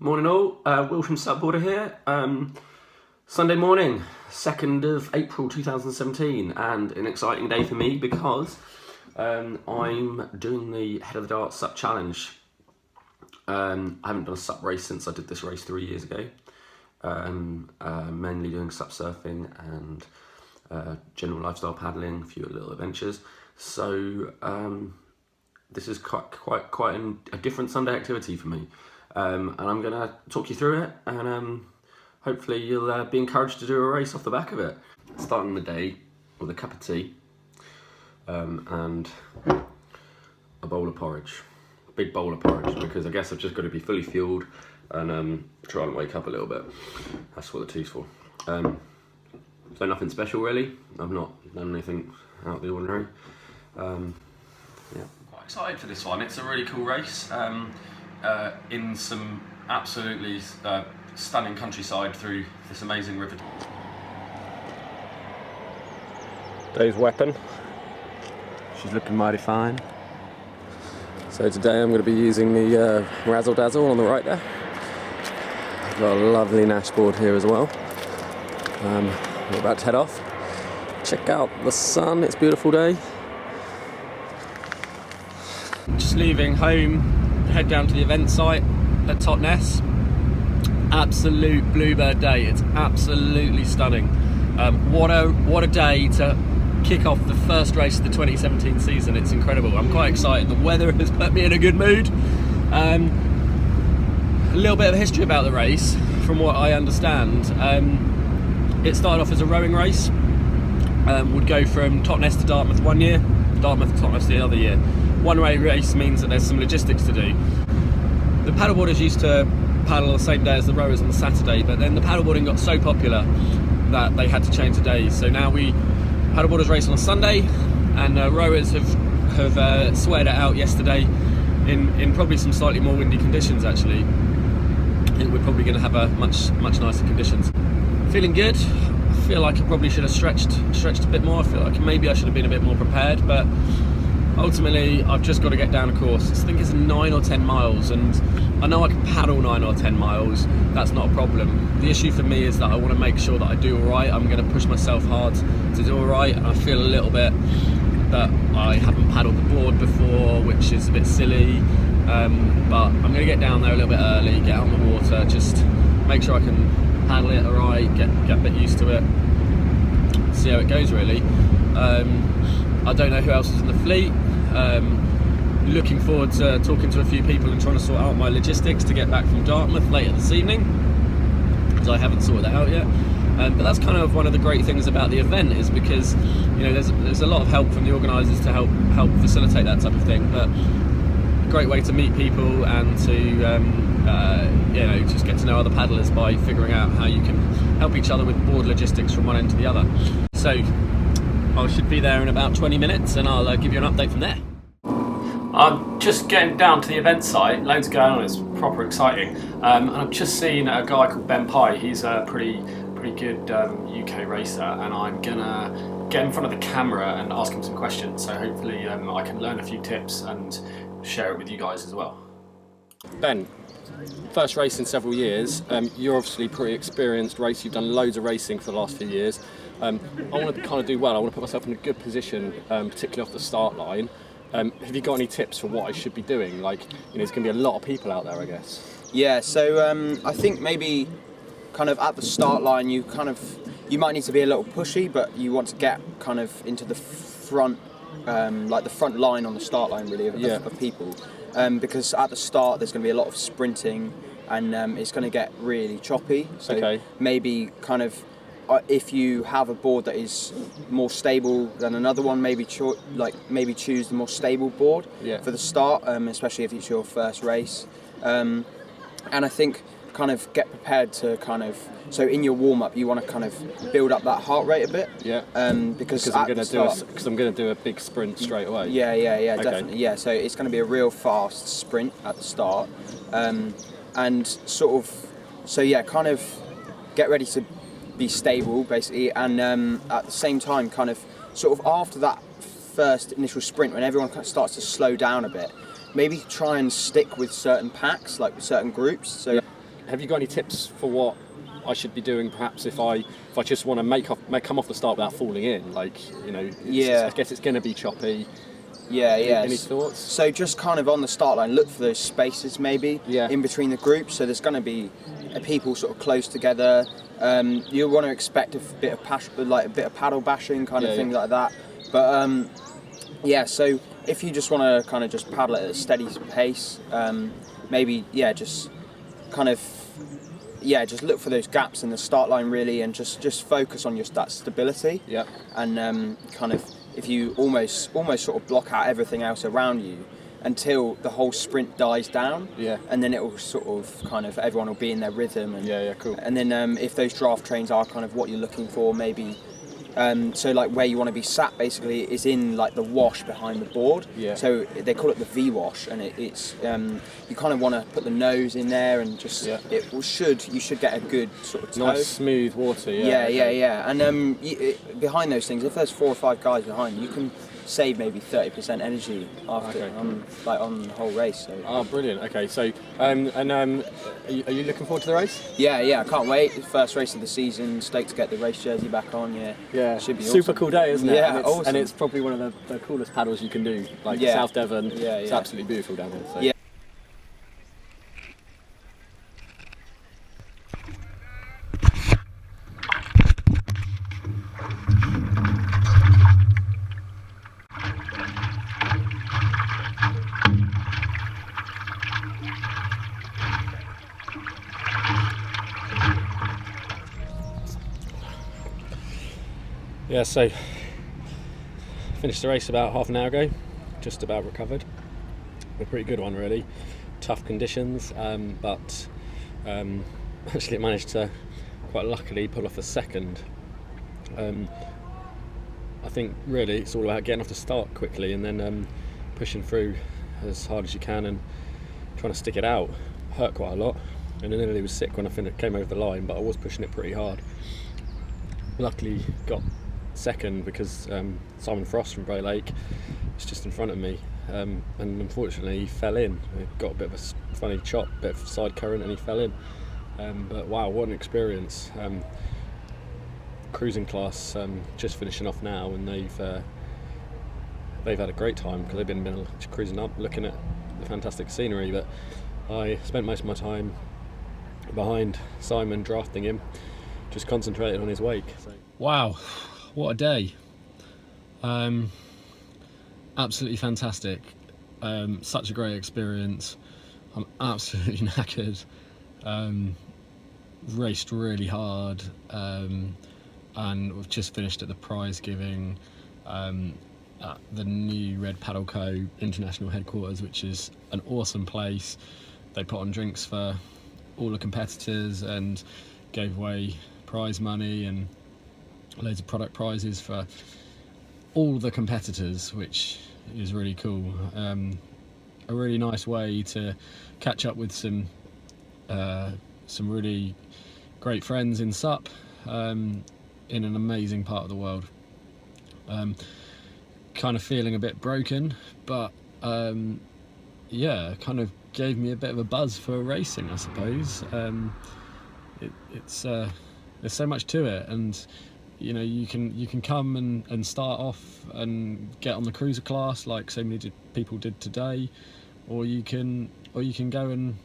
Morning all, Will from SUPboarder here. Sunday morning, 2nd of April 2017, and an exciting day for me because I'm doing the Head of the Darts SUP challenge. I haven't done a SUP race since I did this race 3 years ago. Mainly doing SUP surfing and general lifestyle paddling, a few little adventures. So this is quite a different Sunday activity for me. And I'm going to talk you through it, and hopefully you'll be encouraged to do a race off the back of it. Starting the day with a cup of tea and a bowl of porridge. Big bowl of porridge, because I guess I've just got to be fully fueled and try and wake up a little bit. That's what the tea's for. So nothing special really. I've not done anything out of the ordinary. Yeah. Quite excited for this one. It's a really cool race. In some absolutely stunning countryside through this amazing river. Day's weapon. She's looking mighty fine. So today I'm going to be using the Razzle Dazzle on the right there. I've got a lovely Nash board here as well. We're about to head off. Check out the sun, it's a beautiful day. Just leaving home. Head down to the event site at Totnes. Absolute bluebird day. It's absolutely stunning. What a day to kick off the first race of the 2017 season. It's incredible. I'm quite excited. The weather has put me in a good mood. A little bit of history about the race, from what I understand. It started off as a rowing race. Would go from Totnes to Dartmouth one year, Dartmouth to Totnes the other year. One-way race means that there's some logistics to do. The paddleboarders used to paddle the same day as the rowers on the Saturday, but then the paddleboarding got so popular that they had to change the days. So now paddleboarders race on a Sunday, and rowers have sweated it out yesterday in probably some slightly more windy conditions. Actually, I think we're probably going to have a much nicer conditions. Feeling good. I feel like I probably should have stretched a bit more. I feel like maybe I should have been a bit more prepared, but ultimately, I've just got to get down a course. I think it's 9 or 10 miles, and I know I can paddle 9 or 10 miles. That's not a problem. The issue for me is that I want to make sure that I do all right. I'm going to push myself hard to do all right, and I feel a little bit that I haven't paddled the board before, which is a bit silly. But I'm going to get down there a little bit early, get out on the water, just make sure I can paddle it all right, get a bit used to it, see how it goes really. I don't know who else is in the fleet. Looking forward to talking to a few people and trying to sort out my logistics to get back from Dartmouth later this evening, because I haven't sorted that out yet. But that's kind of one of the great things about the event, is because there's a lot of help from the organisers to help facilitate that type of thing. But a great way to meet people and to just get to know other paddlers by figuring out how you can help each other with board logistics from one end to the other. So I should be there in about 20 minutes, and I'll give you an update from there. I'm just getting down to the event site. Loads going on. It's proper exciting. And I've just seen a guy called Ben Pye. He's a pretty good UK racer, and I'm gonna get in front of the camera and ask him some questions. So hopefully I can learn a few tips and share it with you guys as well. Ben, first race in several years. You're obviously pretty experienced racer. You've done loads of racing for the last few years. I want to kind of do well. I want to put myself in a good position, particularly off the start line. Have you got any tips for what I should be doing? There's going to be a lot of people out there, I guess. Yeah, so I think maybe kind of at the start line you might need to be a little pushy, but you want to get kind of into the front, like the front line on the start line really of people. Because at the start there's going to be a lot of sprinting, and it's going to get really choppy. So maybe kind of if you have a board that is more stable than another one, maybe choose the more stable board for the start, especially if it's your first race. And I think kind of get prepared to so in your warm up you want to kind of build up that heart rate a bit. Because I'm going to do a big sprint straight away. Yeah, definitely. Yeah, so it's going to be a real fast sprint at the start, and sort of kind of get ready to be stable basically, and at the same time kind of sort of after that first initial sprint, when everyone kind of starts to slow down a bit, maybe try and stick with certain packs, like with certain groups. So have you got any tips for what I should be doing, perhaps if I just want to come off the start without falling in? Like, you know, I guess it's going to be choppy. Yeah. Any thoughts? So just kind of on the start line, look for those spaces maybe in between the groups. So there's going to be people sort of close together. You want to expect a bit of paddle bashing kind of thing like that. But so if you just want to kind of just paddle at a steady pace, maybe just kind of just look for those gaps in the start line really, and just focus on that stability. And kind of, if you almost sort of block out everything else around you until the whole sprint dies down, and then it will sort of kind of, everyone will be in their rhythm, and cool. And then if those draft trains are kind of what you're looking for, maybe so like where you want to be sat basically is in like the wash behind the board. So they call it the V wash, and it's you kind of want to put the nose in there, and just you should get a good sort of toe. Nice smooth water. And behind those things, if there's 4 or 5 guys behind, you can save maybe 30% energy after on the whole race. So. Oh, brilliant. Okay, so are you looking forward to the race? Yeah, I can't wait. First race of the season. Stoked to get the race jersey back on. Should be super awesome. Cool day, isn't it? Yeah, and awesome. And it's probably one of the coolest paddles you can do. Like South Devon. It's absolutely beautiful down here. So. Yeah. Yeah, so finished the race about half an hour ago, just about recovered. A pretty good one really, tough conditions, but actually managed to quite luckily pull off a second. I think really it's all about getting off the start quickly and then pushing through as hard as you can and trying to stick it out. Hurt quite a lot, and I nearly was sick when I came over the line, but I was pushing it pretty hard. Luckily got second because Simon Frost from Bray Lake was just in front of me, and unfortunately he fell in. He got a bit of a funny chop, bit of side current, and he fell in. But wow, what an experience. Cruising class just finishing off now, and they've had a great time because they've been cruising up looking at the fantastic scenery, but I spent most of my time behind Simon drafting him, just concentrated on his wake. So. Wow, what a day. Absolutely fantastic. Such a great experience. I'm absolutely knackered. Raced really hard, and we've just finished at the prize giving at the new Red Paddle Co. International headquarters, which is an awesome place. They put on drinks for all the competitors and gave away prize money and loads of product prizes for all the competitors, which is really cool. A really nice way to catch up with some really great friends in SUP in an amazing part of the world. Kind of feeling a bit broken, but kind of gave me a bit of a buzz for racing, I suppose. There's so much to it, and you know, you can come and start off and get on the cruiser class like so many people did today, or you can go and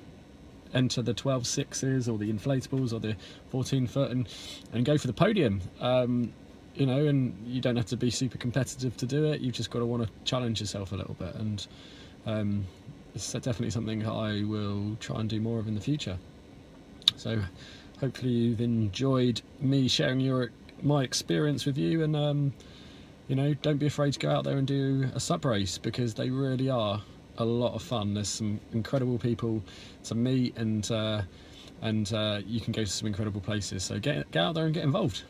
enter the 12.6s or the inflatables or the 14-foot and go for the podium. You know, and you don't have to be super competitive to do it. You've just got to want to challenge yourself a little bit, and it's definitely something I will try and do more of in the future. So hopefully you've enjoyed me sharing my experience with you, and you know, don't be afraid to go out there and do a SUP race, because they really are a lot of fun. There's some incredible people to meet, and you can go to some incredible places. So get out there and get involved.